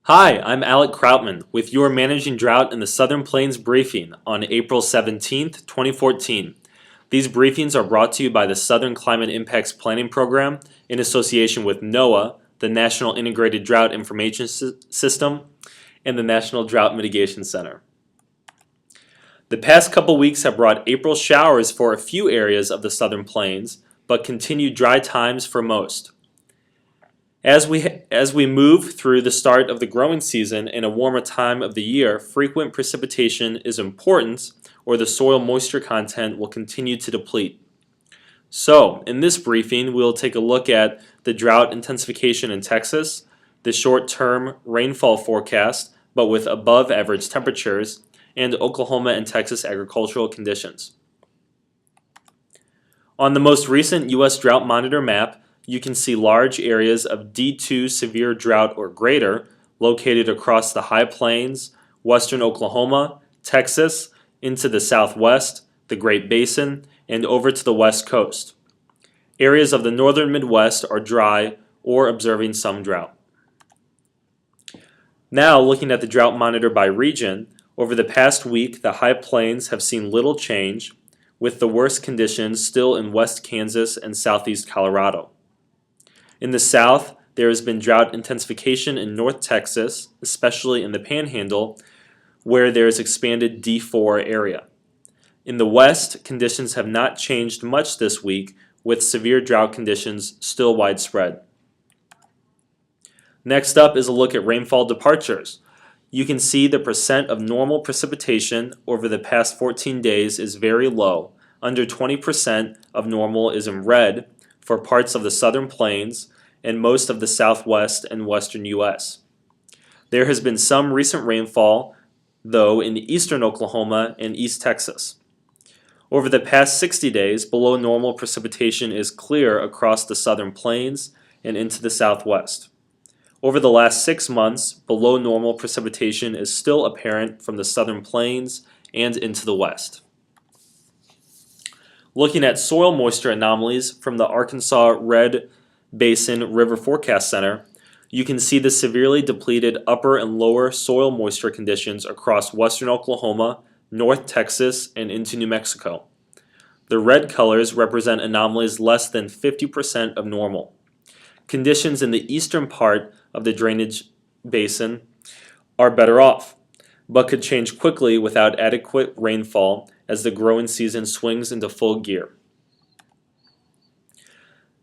Hi, I'm Alec Krautman with your Managing Drought in the Southern Plains briefing on April 17th, 2014. These briefings are brought to you by the Southern Climate Impacts Planning Program in association with NOAA, the National Integrated Drought Information System, and the National Drought Mitigation Center. The past couple weeks have brought April showers for a few areas of the Southern Plains, but continued dry times for most. As we move through the start of the growing season and a warmer time of the year, frequent precipitation is important or the soil moisture content will continue to deplete. So, in this briefing, we'll take a look at the drought intensification in Texas, the short-term rainfall forecast, but with above average temperatures, and Oklahoma and Texas agricultural conditions. On the most recent US Drought Monitor map, you can see large areas of D2 severe drought or greater located across the high plains, western Oklahoma, Texas, into the southwest, the Great Basin, and over to the west coast. Areas of the northern Midwest are dry or observing some drought. Now, looking at the drought monitor by region, over the past week, the high plains have seen little change, with the worst conditions still in West Kansas and southeast Colorado. In the south, there has been drought intensification in North Texas, especially in the Panhandle, where there is expanded D4 area. In the west, conditions have not changed much this week, with severe drought conditions still widespread. Next up is a look at rainfall departures. You can see the percent of normal precipitation over the past 14 days is very low. Under 20% of normal is in red for parts of the southern plains and most of the southwest and western U.S. There has been some recent rainfall, though, in eastern Oklahoma and East Texas. Over the past 60 days, below normal precipitation is clear across the southern plains and into the southwest. Over the last 6 months, below normal precipitation is still apparent from the southern plains and into the west. Looking at soil moisture anomalies from the Arkansas Red Basin River Forecast Center, you can see the severely depleted upper and lower soil moisture conditions across western Oklahoma, North Texas, and into New Mexico. The red colors represent anomalies less than 50% of normal. Conditions in the eastern part of the drainage basin are better off, but could change quickly without adequate rainfall as the growing season swings into full gear.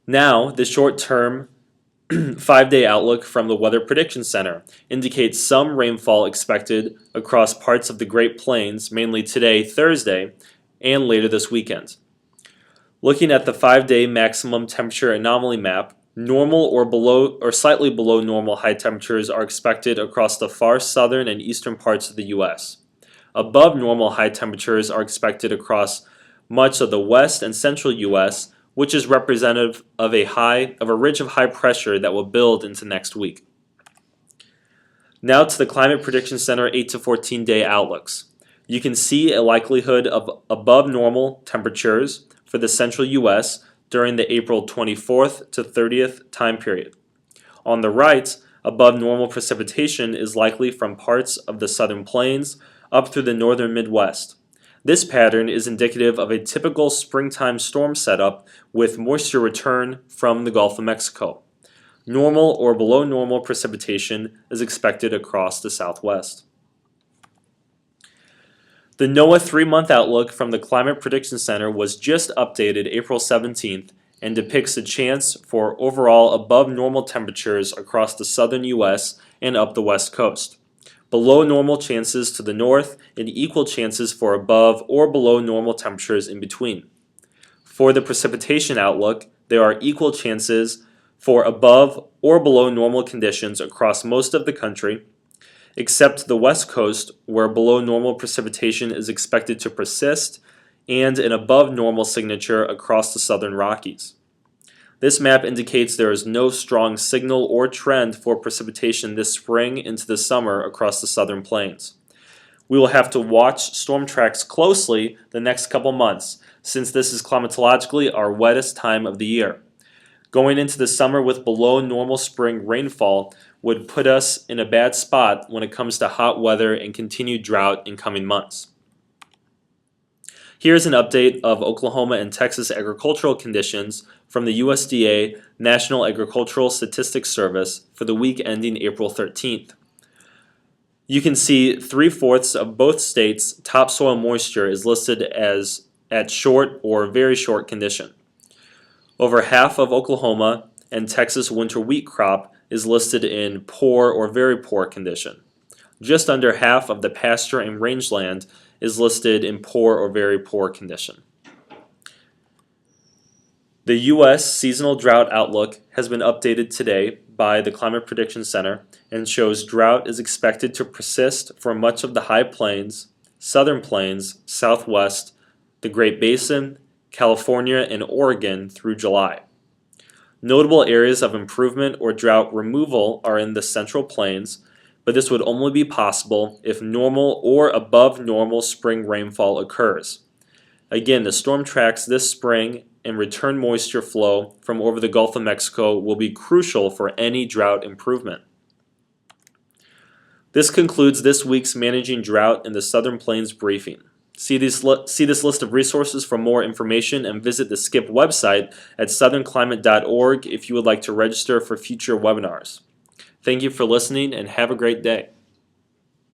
Now, the short-term 5-day outlook from the Weather Prediction Center indicates some rainfall expected across parts of the Great Plains, mainly today, Thursday, and later this weekend. Looking at the 5-day maximum temperature anomaly map, normal or slightly below normal high temperatures are expected across the far southern and eastern parts of the U.S. Above normal high temperatures are expected across much of the west and central U.S., which is representative of a ridge of high pressure that will build into next week. Now to the Climate Prediction Center 8 to 14 day outlooks. You can see a likelihood of above normal temperatures for the central U.S. during the April 24th to 30th time period. On the right, above normal precipitation is likely from parts of the southern plains up through the northern Midwest. This pattern is indicative of a typical springtime storm setup with moisture return from the Gulf of Mexico. Normal or below normal precipitation is expected across the southwest. The NOAA 3-month outlook from the Climate Prediction Center was just updated April 17th and depicts a chance for overall above normal temperatures across the southern U.S. and up the west coast. Below normal chances to the north, and equal chances for above or below normal temperatures in between. For the precipitation outlook, there are equal chances for above or below normal conditions across most of the country, except the west coast, where below normal precipitation is expected to persist, and an above normal signature across the southern Rockies. This map indicates there is no strong signal or trend for precipitation this spring into the summer across the southern plains. We will have to watch storm tracks closely the next couple months, since this is climatologically our wettest time of the year. Going into the summer with below normal spring rainfall, would put us in a bad spot when it comes to hot weather and continued drought in coming months. Here's an update of Oklahoma and Texas agricultural conditions from the USDA National Agricultural Statistics Service for the week ending April 13th. You can see 3/4 of both states' topsoil moisture is listed as at short or very short condition. Over half of Oklahoma and Texas winter wheat crop is listed in poor or very poor condition. Just under half of the pasture and rangeland is listed in poor or very poor condition. The U.S. Seasonal Drought Outlook has been updated today by the Climate Prediction Center and shows drought is expected to persist for much of the High Plains, Southern Plains, Southwest, the Great Basin, California, and Oregon through July. Notable areas of improvement or drought removal are in the Central Plains, but this would only be possible if normal or above normal spring rainfall occurs. Again, the storm tracks this spring and return moisture flow from over the Gulf of Mexico will be crucial for any drought improvement. This concludes this week's Managing Drought in the Southern Plains briefing. See this list of resources for more information and visit the SCIP website at southernclimate.org if you would like to register for future webinars. Thank you for listening and have a great day.